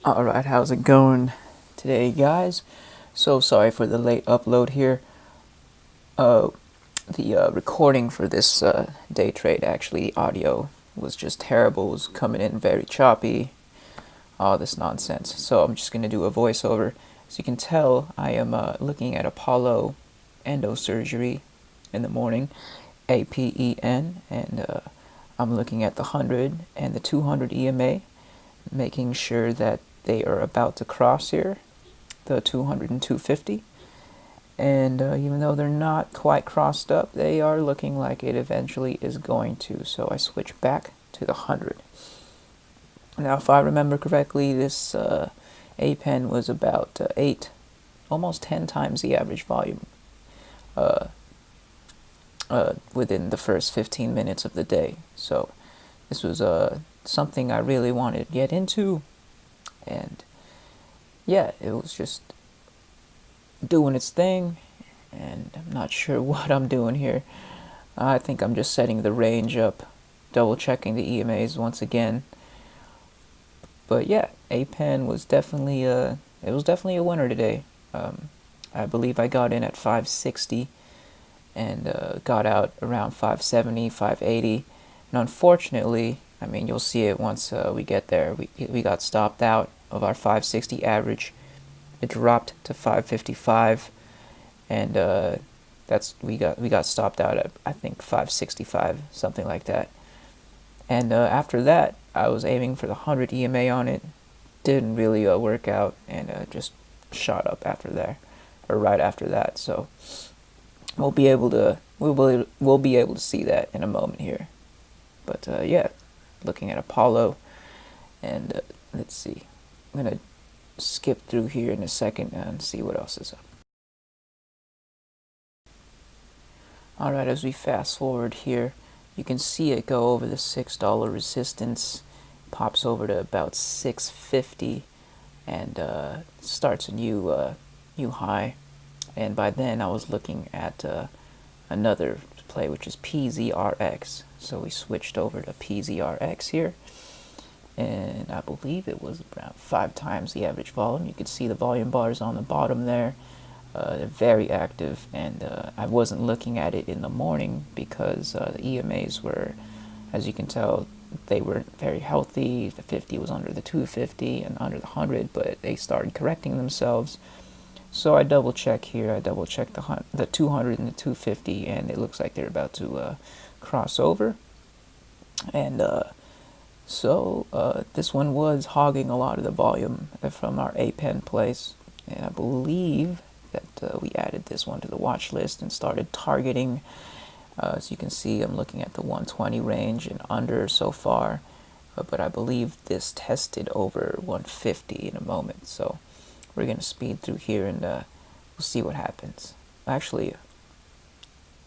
Alright, how's it going today, guys? So sorry for the late upload here. The recording for this day trade, actually, audio was just terrible. It was coming in very choppy, all this nonsense. So I'm just going to do a voiceover. As you can tell, I am looking at Apollo endosurgery in the morning, APEN, and I'm looking at the 100 and the 200 EMA, making sure that they are about to cross here, the 200 and 250. And even though they're not quite crossed up, they are looking like it eventually is going to. So I switch back to the 100. Now, if I remember correctly, this APEN was about 8, almost 10 times the average volume within the first 15 minutes of the day. So this was something I really wanted to get into. And yeah, it was just doing its thing, and I'm not sure what I'm doing here. I think I'm just setting the range up, double checking the EMAs once again. But yeah, APEN was definitely a winner today. I believe I got in at 560 and got out around 570, 580. And unfortunately, I mean, you'll see it once we get there. We got stopped out of our 560 average. It dropped to 555, and we got stopped out at, I think, 565, something like that. And after that, I was aiming for the 100 EMA on it. Didn't really work out, and just shot up after there, or right after that. So we'll be able to see that in a moment here. But yeah, looking at Apollo, and let's see. I'm gonna skip through here in a second and see what else is up. Alright, as we fast forward here, you can see it go over the $6 resistance, pops over to about 650, and starts a new high. And by then I was looking at another play, which is PZRX. So we switched over to PZRX here, and I believe it was around 5 times the average volume. You could see the volume bars on the bottom there. They're very active, and I wasn't looking at it in the morning because the EMAs were, as you can tell, they weren't very healthy. The 50 was under the 250 and under the 100, but they started correcting themselves. So I double check here. I double check the 200 and the 250, and it looks like they're about to cross over. And so this one was hogging a lot of the volume from our APEN place, and I believe that we added this one to the watch list and started targeting. As you can see, I'm looking at the 120 range and under so far, but I believe this tested over 150 in a moment. So we're going to speed through here, and we'll see what happens. Actually,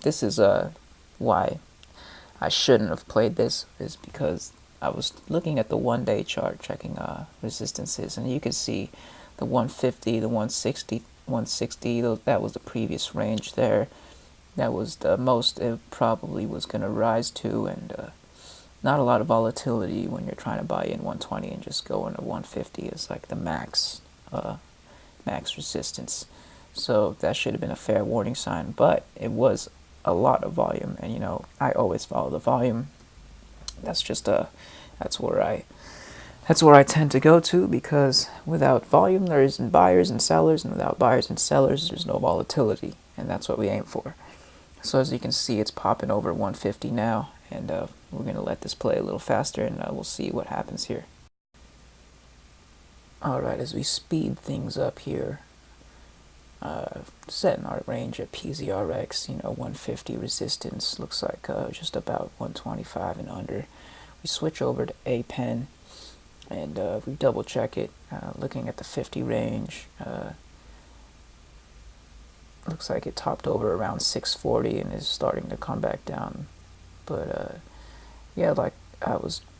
this is why I shouldn't have played this, is because I was looking at the 1-day chart, checking resistances, and you can see the 150, the 160, that was the previous range there. That was the most it probably was going to rise to, and not a lot of volatility when you're trying to buy in 120 and just go into 150 is like the max resistance. So that should have been a fair warning sign, but it was a lot of volume, and you know, I always follow the volume. That's just that's where I tend to go to, because without volume there isn't buyers and sellers, and without buyers and sellers there's no volatility, and that's what we aim for. So as you can see, it's popping over 150 now, and we're going to let this play a little faster, and we'll see what happens here. Alright, as we speed things up here, setting our range at PZRX, 150 resistance, looks like just about 125 and under. We switch over to APEN, and we double check it, looking at the 50 range. Looks like it topped over around 640 and is starting to come back down. But yeah, like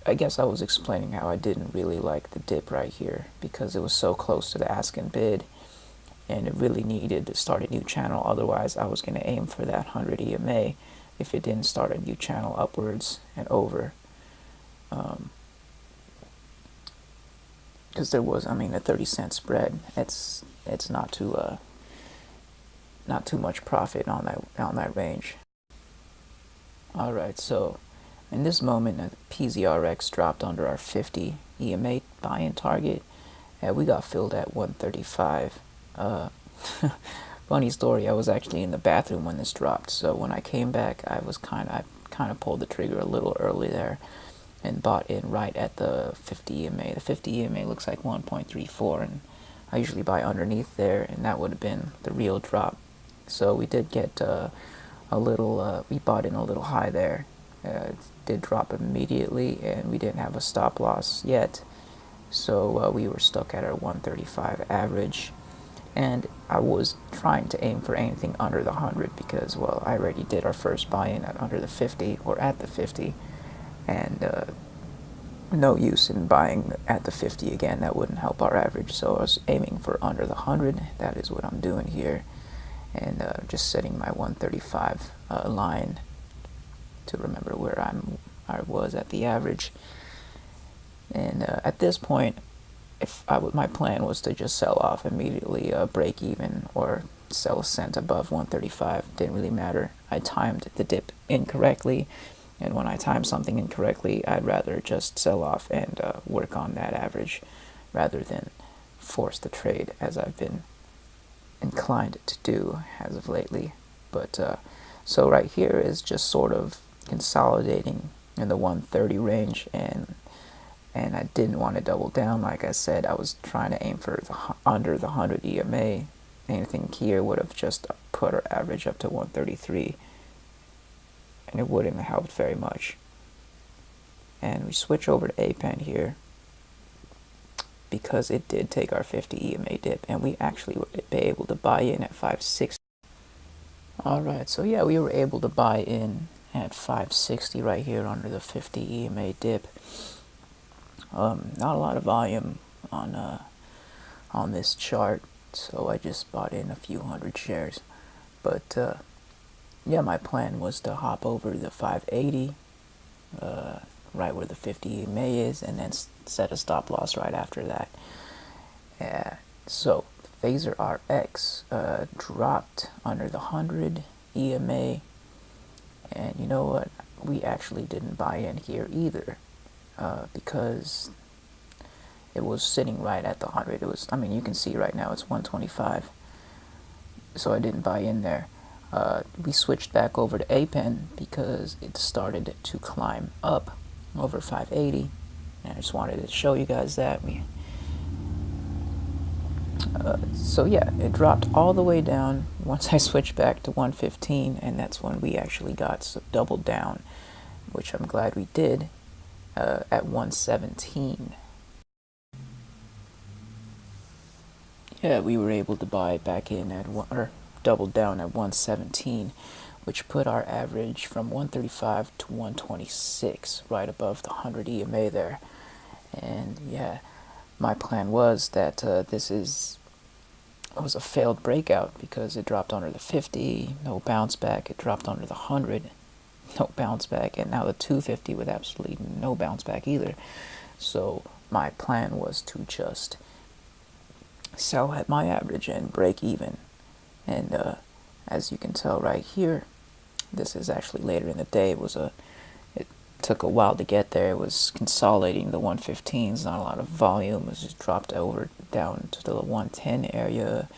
I guess I was explaining how I didn't really like the dip right here, because it was so close to the ask and bid, and it really needed to start a new channel. Otherwise I was going to aim for that 100 EMA if it didn't start a new channel upwards and over. Because because there was, I mean, a 30-cent spread. It's not too much profit on that range. All right, so in this moment, PZRX dropped under our 50 EMA buy-in target, and we got filled at 135. Funny story, I was actually in the bathroom when this dropped, so when I came back, I kind of pulled the trigger a little early there and bought in right at the 50 EMA. The 50 EMA looks like 1.34, and I usually buy underneath there, and that would have been the real drop. So we did get a little, we bought in a little high there. It did drop immediately, and we didn't have a stop loss yet, so we were stuck at our 135 average. And I was trying to aim for anything under the 100 because, well, I already did our first buy-in at under the 50 or at the 50, and no use in buying at the 50 again. That wouldn't help our average. So I was aiming for under the 100. That is what I'm doing here, and just setting my 135 line to remember where I was at the average. And at this point, my plan was to just sell off immediately, break even, or sell a cent above 135. Didn't really matter. I timed the dip incorrectly, and when I time something incorrectly, I'd rather just sell off and work on that average rather than force the trade, as I've been inclined to do as of lately. But so right here is just sort of consolidating in the 130 range, and I didn't want to double down. Like I said, I was trying to aim for under the 100 EMA. Anything here would have just put our average up to 133, and it wouldn't have helped very much. And we switch over to APEN here because it did take our 50 EMA dip, and we actually were able to buy in at 560. Alright, so yeah, we were able to buy in at 560 right here under the 50 EMA dip. Not a lot of volume on this chart, so I just bought in a few hundred shares. But yeah, my plan was to hop over the 580, right where the 50 EMA is, and then set a stop loss right after that. So PZRX dropped under the 100 EMA, and you know what? We actually didn't buy in here either. Because it was sitting right at the 100. It was, I mean, you can see right now it's 125. So I didn't buy in there. We switched back over to APEN because it started to climb up over 580. And I just wanted to show you guys that. So yeah, it dropped all the way down once I switched back to 115, and that's when we actually got doubled down, which I'm glad we did. At 117. Yeah, we were able to buy back in at or double down at 117, which put our average from 135 to 126, right above the 100 EMA there. And yeah, my plan was that this was a failed breakout because it dropped under the 50, no bounce back. It dropped under the 100. No bounce back, and now the 250 with absolutely no bounce back either. So my plan was to just sell at my average and break even. And as you can tell right here, this is actually later in the day. It took a while to get there. It was consolidating the 115s, not a lot of volume. It was just dropped over down to the 110 area.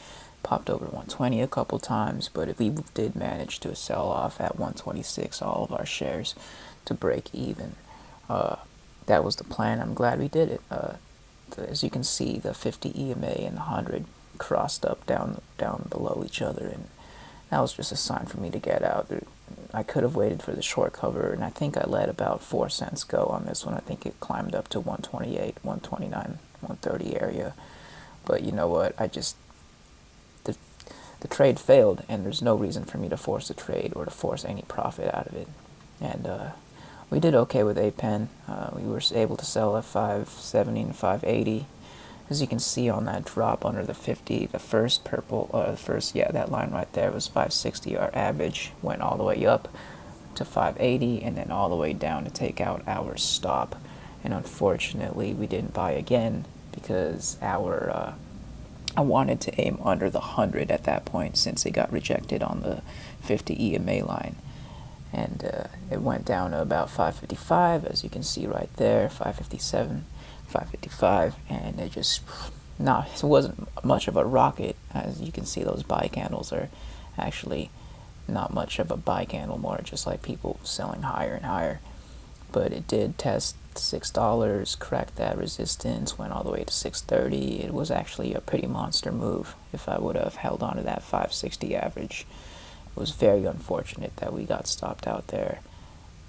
Popped over 120 a couple times, but we did manage to sell off at 126 all of our shares to break even. That was the plan. I'm glad we did it. As you can see, the 50 EMA and the 100 crossed up down below each other, and that was just a sign for me to get out. I could have waited for the short cover, and I think I let about 4 cents go on this one. I think it climbed up to 128, 129, 130 area. But you know what? The trade failed, and there's no reason for me to force the trade or to force any profit out of it. And we did okay with APEN. We were able to sell at 570 and 580. As you can see on that drop under the 50, the first that line right there was 560. Our average went all the way up to 580 and then all the way down to take out our stop. And unfortunately, we didn't buy again because I wanted to aim under the 100 at that point since it got rejected on the 50 EMA line. And it went down to about 555, as you can see right there, 557, 555, and it wasn't much of a rocket. As you can see, those buy candles are actually not much of a buy candle, more just like people selling higher and higher. But it did test $6, cracked that resistance, went all the way to 630. It was actually a pretty monster move. If I would have held on to that 560 average, it was very unfortunate that we got stopped out there.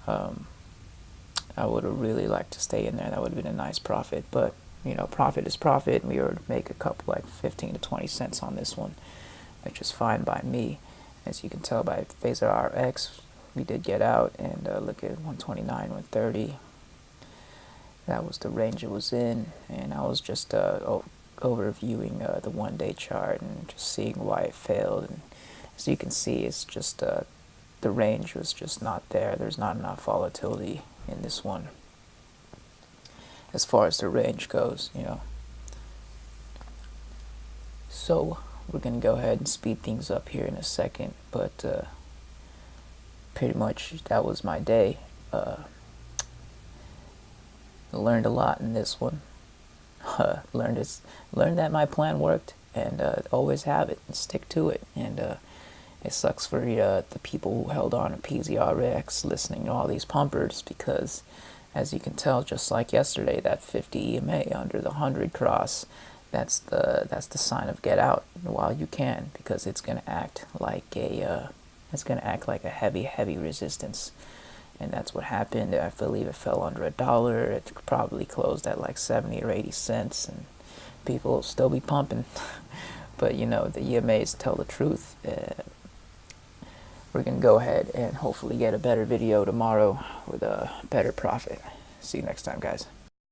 I would have really liked to stay in there. That would have been a nice profit, but you know, profit is profit. We were to make a couple, like 15 to 20 cents on this one, which is fine by me. As you can tell by PZRX, we did get out, and look at 129, 130. That was the range it was in, and I was just overviewing the one-day chart and just seeing why it failed. And as you can see, it's just the range was just not there. There's not enough volatility in this one as far as the range goes, you know. So we're gonna go ahead and speed things up here in a second, but pretty much that was my day. Learned a lot in this one. Learned that my plan worked, and always have it and stick to it. And it sucks for the people who held on to PZRX listening to all these pumpers, because as you can tell, just like yesterday, that 50 EMA under the 100 cross, that's the sign of get out while you can, because it's gonna act like a heavy resistance. And that's what happened. I believe it fell under $1. It probably closed at like 70 or 80 cents, and people will still be pumping. But you know, the EMAs tell the truth. We're gonna go ahead and hopefully get a better video tomorrow with a better profit. See you next time, guys.